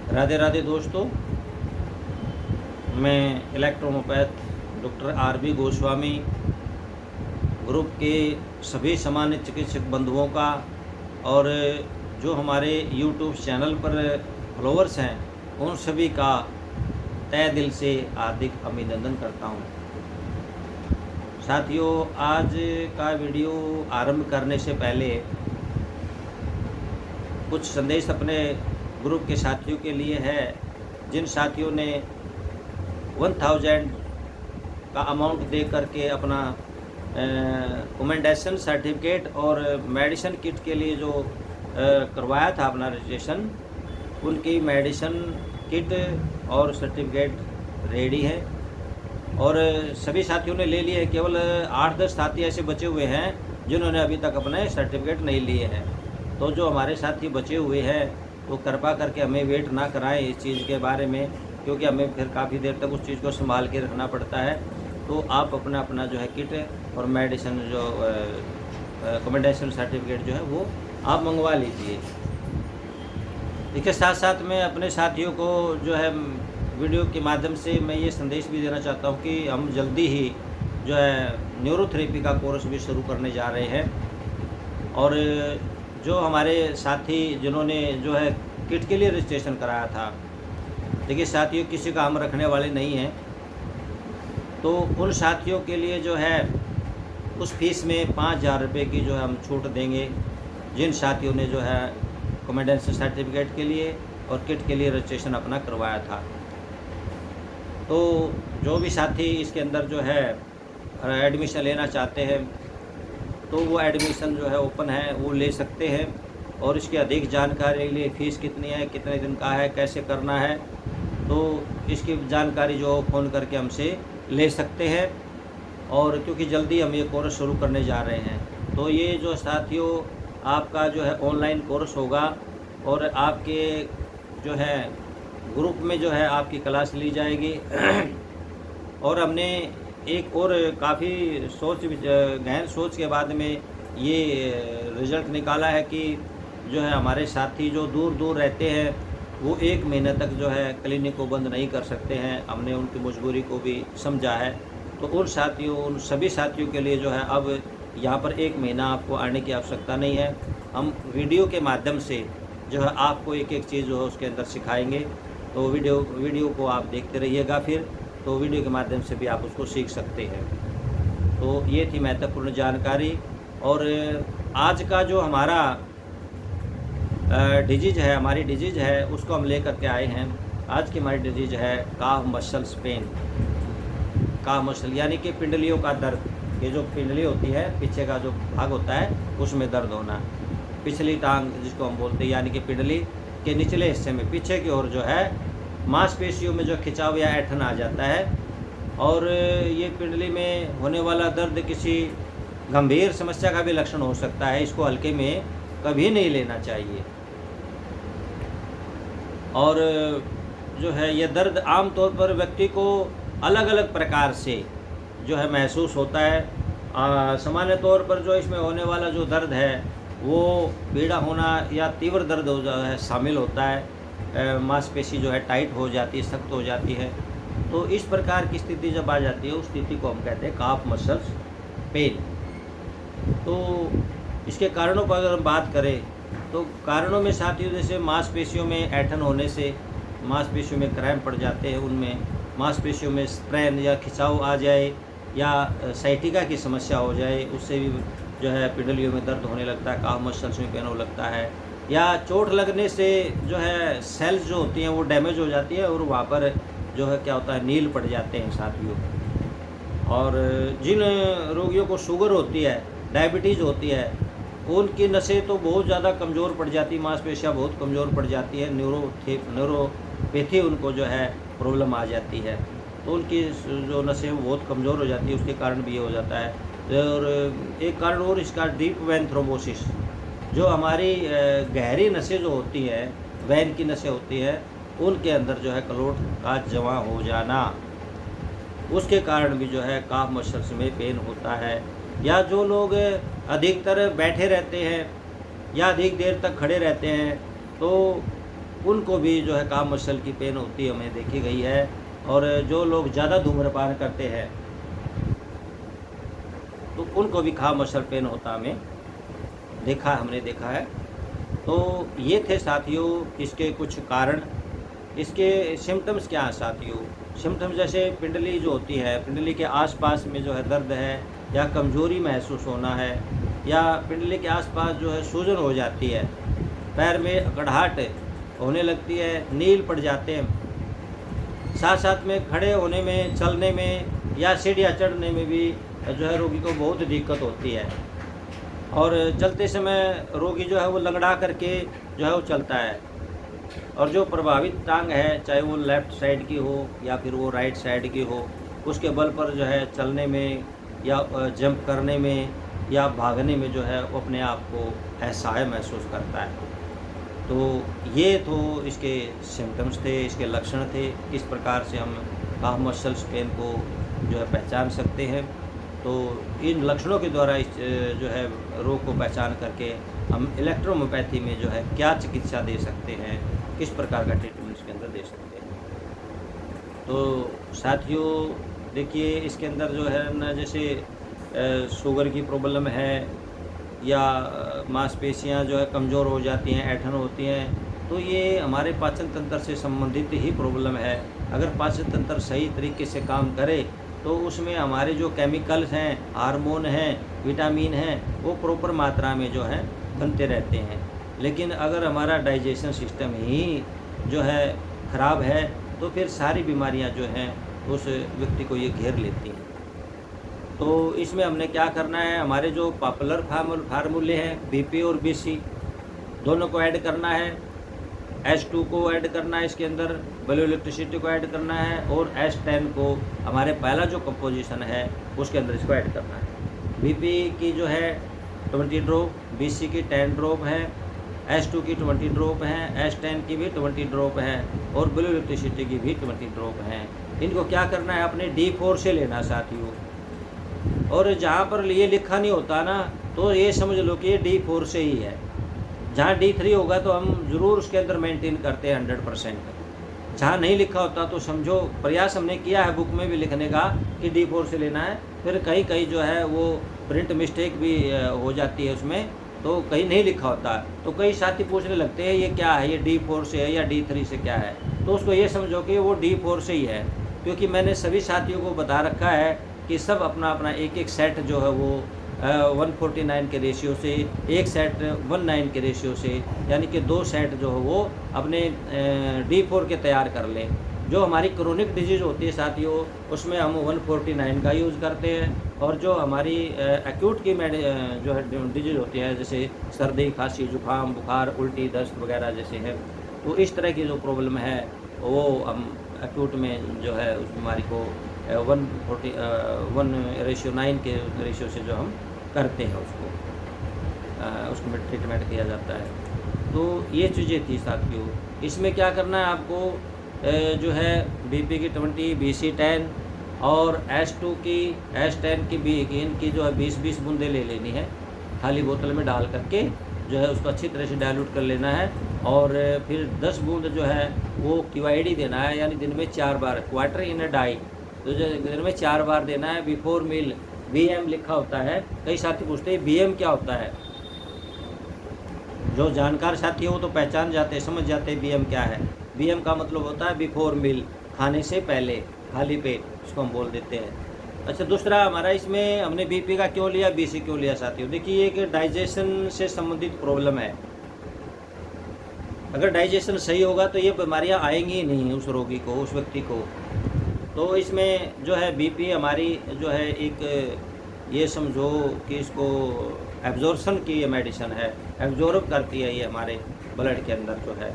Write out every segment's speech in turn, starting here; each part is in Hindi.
राधे राधे दोस्तों, मैं इलेक्ट्रोमोपैथ डॉक्टर आर.बी. गोस्वामी ग्रुप के सभी सामान्य चिकित्सक बंधुओं का और जो हमारे यूट्यूब चैनल पर फॉलोअर्स हैं उन सभी का तहे दिल से हार्दिक अभिनंदन करता हूं। साथियों, आज का वीडियो आरंभ करने से पहले कुछ संदेश अपने ग्रुप के साथियों के लिए है। जिन साथियों ने 1000 का अमाउंट दे करके अपना कमेंडेशन सर्टिफिकेट और मेडिसिन किट के लिए जो करवाया था अपना रजिस्ट्रेशन, उनकी मेडिसिन किट और सर्टिफिकेट रेडी है और सभी साथियों ने ले लिए हैं। केवल 8-10 साथी ऐसे बचे हुए हैं जिन्होंने अभी तक अपने सर्टिफिकेट नहीं लिए हैं। तो जो हमारे साथी बचे हुए हैं तो कृपा करके हमें वेट ना कराएं इस चीज़ के बारे में, क्योंकि हमें फिर काफ़ी देर तक उस चीज़ को संभाल के रखना पड़ता है। तो आप अपना जो है किट और मेडिसिन जो कमेंडेशन सर्टिफिकेट जो है वो आप मंगवा लीजिए। इसके साथ साथ मैं अपने साथियों को जो है वीडियो के माध्यम से मैं ये संदेश भी देना चाहता हूँ कि हम जल्दी ही जो है न्यूरोथेरेपी का कोर्स भी शुरू करने जा रहे हैं। और जो हमारे साथी जिन्होंने जो है किट के लिए रजिस्ट्रेशन कराया था, देखिए साथियों, किसी का हम रखने वाले नहीं हैं, तो उन साथियों के लिए जो है उस फीस में 5000 रुपये की जो है हम छूट देंगे जिन साथियों ने जो है कमेंडेशन सर्टिफिकेट के लिए और किट के लिए रजिस्ट्रेशन अपना करवाया था। तो जो भी साथी इसके अंदर जो है एडमिशन लेना चाहते हैं तो वो एडमिशन जो है ओपन है, वो ले सकते हैं। और इसकी अधिक जानकारी के लिए फ़ीस कितनी है, कितने दिन का है, कैसे करना है, तो इसकी जानकारी जो फ़ोन करके हमसे ले सकते हैं। और क्योंकि जल्दी हम ये कोर्स शुरू करने जा रहे हैं, तो ये जो साथियों आपका जो है ऑनलाइन कोर्स होगा और आपके जो है ग्रुप में जो है आपकी क्लास ली जाएगी। और हमने एक और काफ़ी गहन सोच के बाद में ये रिज़ल्ट निकाला है कि जो है हमारे साथी जो दूर दूर रहते हैं वो 1 महीने तक जो है क्लिनिक को बंद नहीं कर सकते हैं। हमने उनकी मजबूरी को भी समझा है। तो उन सभी साथियों के लिए जो है अब यहाँ पर 1 महीना आपको आने की आवश्यकता नहीं है। हम वीडियो के माध्यम से जो है आपको एक एक चीज़ जो है उसके अंदर सिखाएंगे। तो वीडियो को आप देखते रहिएगा, फिर तो वीडियो के माध्यम से भी आप उसको सीख सकते हैं। तो ये थी महत्वपूर्ण जानकारी। और आज का जो हमारा डिजीज़ है, हमारी डिजीज़ है, उसको हम लेकर के आए हैं। आज की हमारी डिजीज़ है काफ मसल्स पेन। काफ मसल यानी कि पिंडलियों का दर्द। ये जो पिंडली होती है, पीछे का जो भाग होता है, उसमें दर्द होना। पिछली टांग जिसको हम बोलते हैं, यानी कि पिंडली के निचले हिस्से में पीछे की ओर जो है मांसपेशियों में जो खिंचाव या ऐंठन आ जाता है। और ये पिंडली में होने वाला दर्द किसी गंभीर समस्या का भी लक्षण हो सकता है। इसको हल्के में कभी नहीं लेना चाहिए। और जो है ये दर्द आम तौर पर व्यक्ति को अलग अलग प्रकार से जो है महसूस होता है। सामान्य तौर पर जो इसमें होने वाला जो दर्द है वो पीड़ा होना या तीव्र दर्द हो है शामिल होता है। मांसपेशी जो है टाइट हो जाती है, सख्त हो जाती है। तो इस प्रकार की स्थिति जब आ जाती है, उस स्थिति को हम कहते हैं काफ मसल्स पेन। तो इसके कारणों पर अगर हम बात करें तो कारणों में साथियों जैसे मांसपेशियों में ऐंठन होने से मांसपेशियों में क्रैम्प पड़ जाते हैं, उनमें मांसपेशियों में स्ट्रेन या खिंचाव आ जाए या साइटिका की समस्या हो जाए, उससे भी जो है पिंडलियों में दर्द होने लगता है, काफ मसल्स में पेन होने लगता है। या चोट लगने से जो है सेल्स जो होती हैं वो डैमेज हो जाती है और वहाँ पर जो है क्या होता है, नील पड़ जाते हैं साथियों। और जिन रोगियों को शुगर होती है, डायबिटीज़ होती है, उनकी नसें तो बहुत ज़्यादा कमज़ोर पड़ जाती, मांसपेशियाँ बहुत कमज़ोर पड़ जाती है, न्यूरोपैथी उनको जो है प्रॉब्लम आ जाती है। तो उनकी जो नसें वो बहुत कमज़ोर हो जाती है, उसके कारण भी ये हो जाता है। और एक कारण और इसका डीप वेन थ्रोम्बोसिस, जो हमारी गहरी नसें जो होती हैं, वैन की नसें होती हैं, उनके अंदर जो है क्लोट का जमा हो जाना, उसके कारण भी जो है काफ मसल्स में पेन होता है। या जो लोग अधिकतर बैठे रहते हैं या अधिक देर तक खड़े रहते हैं, तो उनको भी जो है काम मसल की पेन होती है, हमें देखी गई है। और जो लोग ज़्यादा धूम्रपान करते हैं तो उनको भी खाम मसल पेन होता हमने देखा है। तो ये थे साथियों इसके कुछ कारण। इसके सिम्टम्स क्या हैं साथियों? सिम्टम्स जैसे पिंडली जो होती है, पिंडली के आसपास में जो है दर्द है या कमज़ोरी महसूस होना है, या पिंडली के आसपास जो है सूजन हो जाती है, पैर में अकड़ाहट होने लगती है, नील पड़ जाते हैं, साथ साथ में खड़े होने में, चलने में या सीढ़ियाँ चढ़ने में भी जो है रोगी को बहुत दिक्कत होती है। और चलते समय रोगी जो है वो लंगड़ा करके जो है वो चलता है। और जो प्रभावित टांग है, चाहे वो लेफ़्ट साइड की हो या फिर वो राइट साइड की हो, उसके बल पर जो है चलने में या जंप करने में या भागने में जो है वो अपने आप को असहाय महसूस करता है। तो ये तो इसके सिम्टम्स थे, इसके लक्षण थे। किस प्रकार से हम काफ मसल्स पेन को जो है पहचान सकते हैं। तो इन लक्षणों के द्वारा इस जो है रोग को पहचान करके हम इलेक्ट्रोहोम्योपैथी में जो है क्या चिकित्सा दे सकते हैं, किस प्रकार का ट्रीटमेंट इसके अंदर दे सकते हैं। तो साथियों देखिए इसके अंदर जो है ना, जैसे शुगर की प्रॉब्लम है या मांसपेशियां जो है कमज़ोर हो जाती हैं, ऐंठन होती हैं, तो ये हमारे पाचन तंत्र से संबंधित ही प्रॉब्लम है। अगर पाचन तंत्र सही तरीके से काम करे तो उसमें हमारे जो केमिकल्स हैं, हार्मोन हैं, विटामिन हैं, वो प्रॉपर मात्रा में जो है बनते रहते हैं। लेकिन अगर हमारा डाइजेशन सिस्टम ही जो है ख़राब है तो फिर सारी बीमारियां जो हैं उस व्यक्ति को ये घेर लेती हैं। तो इसमें हमने क्या करना है, हमारे जो पॉपुलर फार्मूले हैं बीपी और बीसी दोनों को ऐड करना है, H2 को ऐड करना है, इसके अंदर वैल्यू इलेक्ट्रिसिटी को ऐड करना है, और H10 को हमारे पहला जो कंपोजिशन है उसके अंदर इसको ऐड करना है। बीपी की जो है 20 ड्रॉप, बीसी की 10 ड्रॉप है, H2 की 20 ड्रॉप हैं, H10 की भी 20 ड्रॉप हैं, और वैल्यू इलेक्ट्रिसिटी की भी 20 ड्रॉप हैं। इनको क्या करना है, अपने D4 से लेना साथियों। और जहाँ पर ये लिखा नहीं होता ना, तो ये समझ लो कि ये D4 से ही है। जहाँ D3 होगा तो हम ज़रूर उसके अंदर मेंटेन करते हैं 100%। जहाँ नहीं लिखा होता तो समझो, प्रयास हमने किया है बुक में भी लिखने का कि D4 से लेना है, फिर कहीं कहीं जो है वो प्रिंट मिस्टेक भी हो जाती है उसमें, तो कहीं नहीं लिखा होता। तो कई साथी पूछने लगते हैं ये क्या है, ये D4 से है या D3 से क्या है, तो उसको ये समझो कि वो D4 से ही है। क्योंकि मैंने सभी साथियों को बता रखा है कि सब अपना अपना एक एक सेट जो है वो 149 के रेशियो से, एक सेट 19 के रेशियो से, यानी कि 2 सेट जो है वो अपने D4 के तैयार कर लें। जो हमारी क्रोनिक डिजीज़ होती है साथियों उसमें हम 149 का यूज़ करते हैं, और जो हमारी एक्यूट की जो है डिजीज़ होती है, जैसे सर्दी, खांसी, जुकाम, बुखार, उल्टी, दस्त वगैरह जैसे है, तो इस तरह की जो प्रॉब्लम है वो हम एक्यूट में जो है उस बीमारी को 1:9 के रेशियो से जो हम करते हैं उसको में ट्रीटमेंट किया जाता है। तो ये चीज़ें थी साथियों। इसमें क्या करना है आपको, जो है बीपी की 20, बीसी 10 और H2 की, H10 की भी इनकी जो है 20-20 बूंदें ले लेनी है, खाली बोतल में डाल करके जो है उसको अच्छी तरह से डाइल्यूट कर लेना है। और फिर 10 बूंद जो है वो QID देना है, यानी दिन में 4 बार, क्वार्टर इन अ डाई, तो जो दिन में 4 बार देना है। बिफोर मील BM लिखा होता है। कई साथी पूछते हैं BM क्या होता है, जो जानकार साथी हो तो पहचान जाते हैं, समझ जाते हैं BM क्या है। BM का मतलब होता है बिफोर मील, खाने से पहले, खाली पेट, इसको हम बोल देते हैं। अच्छा, दूसरा हमारा इसमें हमने BP का क्यों लिया, BC क्यों लिया साथियों, देखिए ये कि डाइजेशन से संबंधित प्रॉब्लम है। अगर डाइजेशन सही होगा तो ये बीमारियां आएंगी ही नहीं उस रोगी को, उस व्यक्ति को। तो इसमें जो है BP हमारी जो है एक, ये समझो कि इसको एब्जॉर्प्शन की ये मेडिसिन है, एब्जॉर्ब करती है ये हमारे ब्लड के अंदर जो है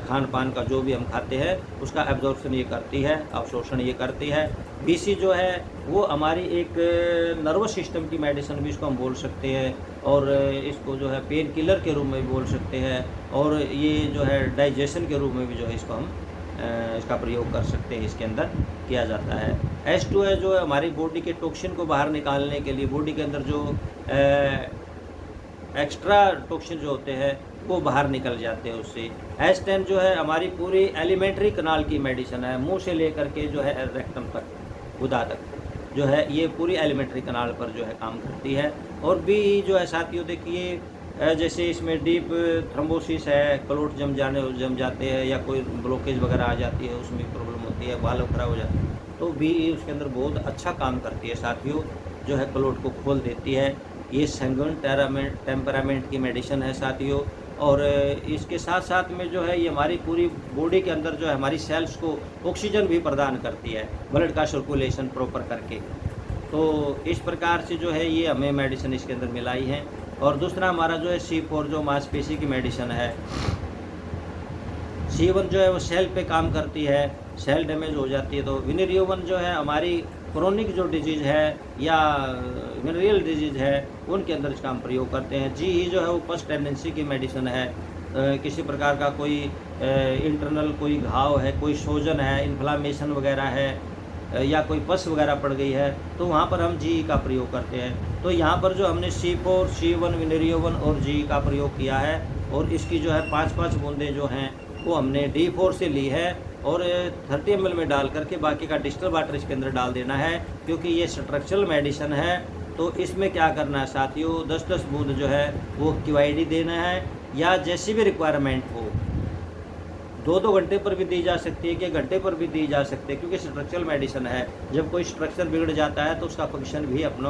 खान पान का जो भी हम खाते हैं उसका एब्जॉर्प्शन ये करती है, अवशोषण ये करती है। BC जो है वो हमारी एक नर्वस सिस्टम की मेडिसिन भी इसको हम बोल सकते हैं, और इसको जो है पेन किलर के रूप में भी बोल सकते हैं, और ये जो है डाइजेशन के रूप में भी जो है इसको हम इसका प्रयोग कर सकते हैं, इसके अंदर किया जाता है। H2 है जो है हमारी बॉडी के टॉक्सिन को बाहर निकालने के लिए, बॉडी के अंदर जो एक्स्ट्रा टॉक्सिन जो होते हैं वो बाहर निकल जाते हैं उससे। S10 जो है हमारी पूरी एलिमेंट्री कनाल की मेडिसिन है, मुंह से लेकर के जो है रेक्टम तक, गुदा तक जो है ये पूरी एलिमेंट्री कनाल पर जो है काम करती है। और भी जो है साथियों देखिए, जैसे इसमें डीप थ्रोम्बोसिस है, क्लोट जम जाते हैं या कोई ब्लॉकेज वगैरह आ जाती है, उसमें प्रॉब्लम होती है, बाल खराब हो जाते हैं, तो भी उसके अंदर बहुत अच्छा काम करती है साथियों, जो है क्लोट को खोल देती है। ये सैंगुइन टेम्परामेंट की मेडिसिन है साथियों। और इसके साथ साथ में जो है ये हमारी पूरी बॉडी के अंदर जो है हमारी सेल्स को ऑक्सीजन भी प्रदान करती है, ब्लड का सर्कुलेशन प्रॉपर करके। तो इस प्रकार से जो है ये हमें मेडिसिन इसके अंदर मिलाई है। और दूसरा हमारा जो है C4 जो मांसपेशी की मेडिसिन है। C1 जो है वो सेल पे काम करती है, सेल डैमेज हो जाती है, तो विनेरियो-1 जो है हमारी क्रोनिक जो डिजीज़ है या वेनेरियल डिजीज़ है उनके अंदर इसका हम प्रयोग करते हैं। GE जो है वो पस टेंडेंसी की मेडिसिन है। किसी प्रकार का कोई इंटरनल कोई घाव है, कोई सूजन है, इन्फ्लामेशन वगैरह है, या कोई पस वगैरह पड़ गई है, तो वहाँ पर हम GE का प्रयोग करते हैं। तो यहाँ पर जो हमने C4, C1, विनेरियो-1 और GE का प्रयोग किया है, और इसकी जो है 5-5 बूंदें जो हैं वो हमने D4 से ली है, और 30 ml में डाल करके बाकी का डिस्टिल वाटर इसके अंदर डाल देना है, क्योंकि ये स्ट्रक्चरल मेडिसिन है। तो इसमें क्या करना है साथियों, 10-10 बूंद जो है वो QID देना है, या जैसी भी रिक्वायरमेंट हो, 2-2 घंटे पर भी दी जा सकती है कि घंटे पर भी दी जा सकती है, क्योंकि स्ट्रक्चरल मेडिसिन है। जब कोई स्ट्रक्चर बिगड़ जाता है तो उसका फंक्शन भी अपना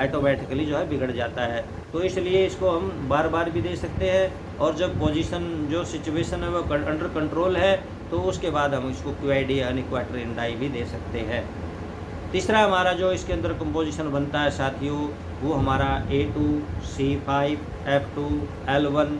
ऑटोमेटिकली जो है बिगड़ जाता है। तो इसलिए इसको हम बार बार भी दे सकते हैं, और जब पोजीशन जो सिचुएशन है वो अंडर कंट्रोल है तो उसके बाद हम इसको QID यानी क्वार्टरिन डाई भी दे सकते हैं। तीसरा हमारा जो इसके अंदर कंपोजिशन बनता है साथियों, वो हमारा A2, C5, F2, L1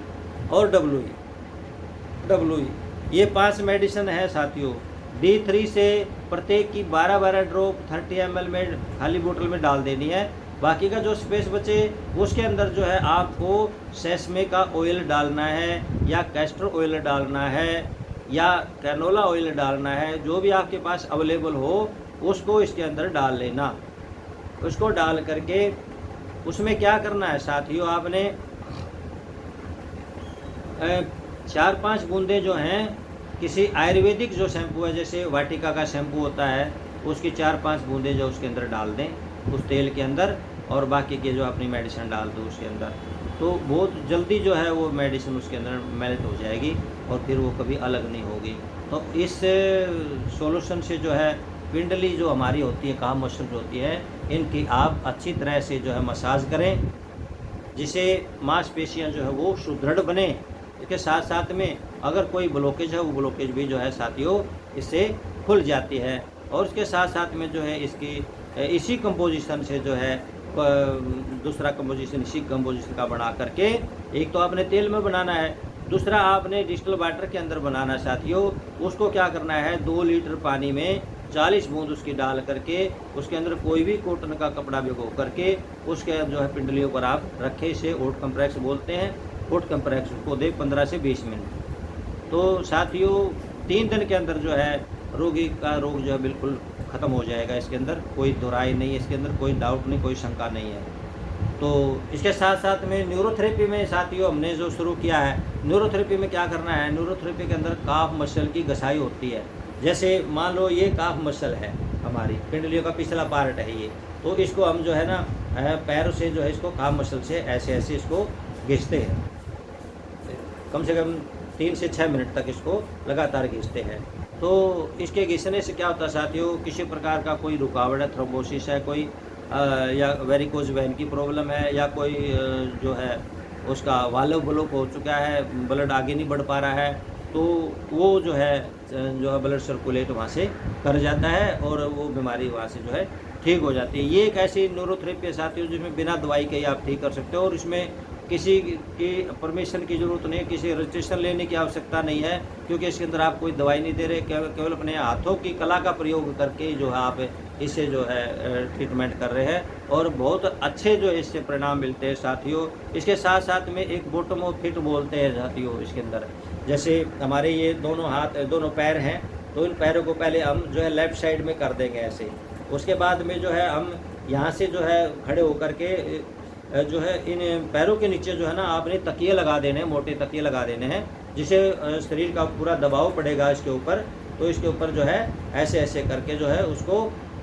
और WE। ये 5 मेडिसिन है साथियों। D3 से प्रत्येक की 12-12 ड्रॉप 30 ml में खाली बोतल में डाल देनी है। बाकी का जो स्पेस बचे उसके अंदर जो है आपको सेसमे का ऑयल डालना है, या कैस्टर ऑयल डालना है, या कैनोला ऑयल डालना है, जो भी आपके पास अवेलेबल हो उसको इसके अंदर डाल लेना। उसको डाल करके उसमें क्या करना है साथियों, आपने 4-5 बूंदें जो हैं किसी आयुर्वेदिक जो शैम्पू है, जैसे वाटिका का शैम्पू होता है, उसकी 4-5 बूंदें जो उसके अंदर डाल दें उस तेल के अंदर, और बाकी के जो अपनी मेडिसिन डाल दो उसके अंदर, तो बहुत जल्दी जो है वो मेडिसिन उसके अंदर मेल्ट हो जाएगी और फिर वो कभी अलग नहीं होगी। तो इस सॉल्यूशन से जो है पिंडली जो हमारी होती है, काफ मसल जो होती है, इनकी आप अच्छी तरह से जो है मसाज करें, जिससे मांसपेशियां जो है वो सुदृढ़ बने। इसके साथ साथ में अगर कोई ब्लॉकेज है वो ब्लॉकेज भी जो है साथियों इससे खुल जाती है। और इसके साथ साथ में जो है इसी कंपोजिशन से जो है दूसरा कंपोजिशन इसी कंपोजिशन का बना करके, एक तो आपने तेल में बनाना है, दूसरा आपने डिस्टिल वाटर के अंदर बनाना है साथियों। उसको क्या करना है, 2 लीटर पानी में 40 बूंद उसकी डाल करके उसके अंदर कोई भी कॉटन का कपड़ा भिगो करके उसके जो है पिंडलियों पर आप रखें। इसे हॉट कंप्रेस बोलते हैं। हॉट कंप्रेस को दे 15 से 20 मिनट। तो साथियों 3 दिन के अंदर जो है रोगी का रोग जो है बिल्कुल ख़त्म हो जाएगा। इसके अंदर कोई दोहराई नहीं है, इसके अंदर कोई डाउट नहीं, कोई शंका नहीं है। तो इसके साथ साथ में न्यूरोथेरेपी में साथियों हमने जो शुरू किया है, न्यूरोथेरेपी में क्या करना है, न्यूरोथेरेपी के अंदर काफ मसल की घसाई होती है। जैसे मान लो ये काफ मसल है, हमारी पिंडलियों का पिछला पार्ट है ये, तो इसको हम जो है ना पैरों से जो है इसको काफ मसल से ऐसे ऐसे इसको घिसते हैं, कम से कम 3 से 6 मिनट तक इसको लगातार घिसते हैं। तो इसके घिसने से क्या होता है साथियों, किसी प्रकार का कोई रुकावट है, थ्रोम्बोसिस है कोई, या वेरिकोज वेन की प्रॉब्लम है, या कोई जो है उसका वाल्व ब्लॉक हो चुका है, ब्लड आगे नहीं बढ़ पा रहा है, तो वो जो है ब्लड सर्कुलेट वहाँ से कर जाता है और वो बीमारी वहाँ से जो है ठीक हो जाती है। ये एक ऐसी न्यूरोथेरेपी है साथियों जिसमें बिना दवाई के ही आप ठीक कर सकते हो, और इसमें किसी की परमिशन की ज़रूरत नहीं है, किसी रजिस्ट्रेशन लेने की आवश्यकता नहीं है, क्योंकि इसके अंदर आप कोई दवाई नहीं दे रहे, केवल अपने हाथों की कला का प्रयोग करके जो है आप इससे जो है ट्रीटमेंट कर रहे हैं, और बहुत अच्छे जो इससे परिणाम मिलते हैं साथियों। इसके साथ साथ में एक बॉटम ऑफ फिट बोलते हैं साथियों इसके अंदर, जैसे हमारे ये दोनों पैर हैं, तो इन पैरों को पहले हम जो है लेफ़्ट साइड में कर देंगे ऐसे, उसके बाद में जो है हम यहाँ से जो है खड़े होकर के जो है इन पैरों के नीचे जो है ना आपने तकिए लगा देने हैं, मोटे तकिए लगा देने हैं, जिससे शरीर का पूरा दबाव पड़ेगा इसके ऊपर। तो इसके ऊपर जो है ऐसे ऐसे करके जो है उसको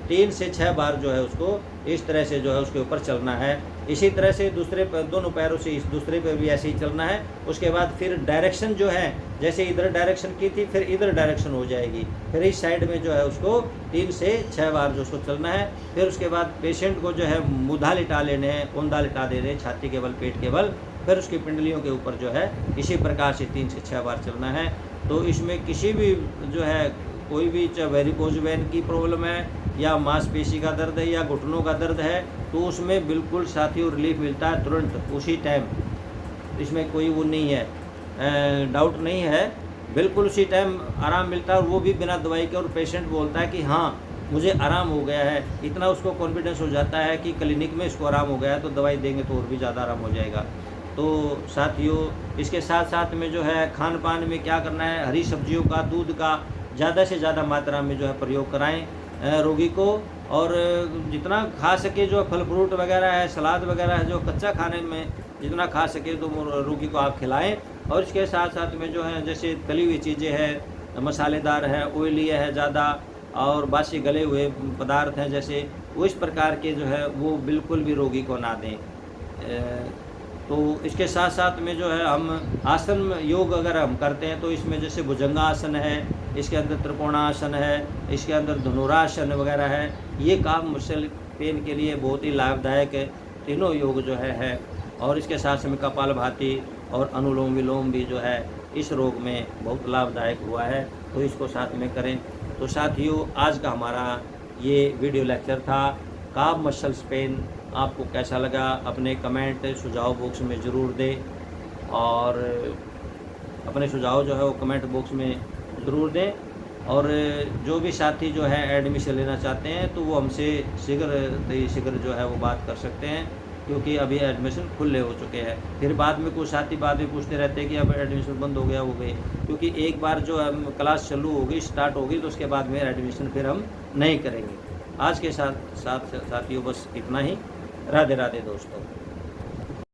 3 से 6 बार जो है उसको इस तरह से जो है उसके ऊपर चलना है। इसी तरह से दोनों पैरों से इस दूसरे पे भी ऐसे ही चलना है। उसके बाद फिर डायरेक्शन जो है, जैसे इधर डायरेक्शन की थी फिर इधर डायरेक्शन हो जाएगी, फिर इस साइड में जो है उसको 3 से 6 बार जो उसको चलना है। फिर उसके बाद पेशेंट को जो है मूधा लिटा लेने हैं, औंधा लिटा देने हैं, छाती के बल, पेट के बल, फिर उसकी पिंडलियों के ऊपर जो है इसी प्रकार से 3 से 6 बार चलना है। तो इसमें किसी भी जो है कोई भी चाहे वेरिकोज वेन की प्रॉब्लम है या मांसपेशी का दर्द है या घुटनों का दर्द है, तो उसमें बिल्कुल साथियों रिलीफ मिलता है तुरंत उसी टाइम। इसमें कोई वो नहीं है, डाउट नहीं है, बिल्कुल उसी टाइम आराम मिलता है, और वो भी बिना दवाई के। और पेशेंट बोलता है कि हाँ मुझे आराम हो गया है, इतना उसको कॉन्फिडेंस हो जाता है कि क्लिनिक में इसको आराम हो गया है, तो दवाई देंगे तो और भी ज़्यादा आराम हो जाएगा। तो साथियों इसके साथ साथ में जो है खान पान में क्या करना है, हरी सब्जियों का, दूध का ज़्यादा से ज़्यादा मात्रा में जो है प्रयोग कराएं रोगी को। और जितना खा सके जो फल फ्रूट वगैरह है, सलाद वगैरह है, जो कच्चा खाने में जितना खा सके तो रोगी को आप खिलाएं। और इसके साथ साथ में जो है जैसे तली हुई चीज़ें हैं, मसालेदार है, ऑयली है ज़्यादा, और बासी गले हुए पदार्थ हैं जैसे, वो इस प्रकार के जो है वो बिल्कुल भी रोगी को ना दें। तो इसके साथ साथ में जो है हम आसन योग अगर हम करते हैं तो इसमें जैसे भुजंगासन है, इसके अंदर त्रिकोणासन है, इसके अंदर धनुरासन वगैरह है, ये काम मसल पेन के लिए बहुत ही लाभदायक है, तीनों योग जो है। और इसके साथ में कपालभाति और अनुलोम विलोम भी जो है इस रोग में बहुत लाभदायक हुआ है, तो इसको साथ में करें। तो साथियों आज का हमारा ये वीडियो लेक्चर था काफ मसल्स पेन। आपको कैसा लगा अपने कमेंट सुझाव बॉक्स में ज़रूर दें, और अपने सुझाव जो है वो कमेंट बॉक्स में ज़रूर दें। और जो भी साथी जो है एडमिशन लेना चाहते हैं तो वो हमसे शीघ्र जो है वो बात कर सकते हैं, क्योंकि अभी एडमिशन खुले हो चुके हैं। फिर बाद में कुछ साथी बाद में पूछते रहते हैं कि अब एडमिशन बंद हो गया, हो गए, क्योंकि एक बार जो क्लास चालू होगी, स्टार्ट होगी, तो उसके बाद में एडमिशन फिर हम नहीं करेंगे। आज के साथियों बस इतना ही। राधे राधे दोस्तों।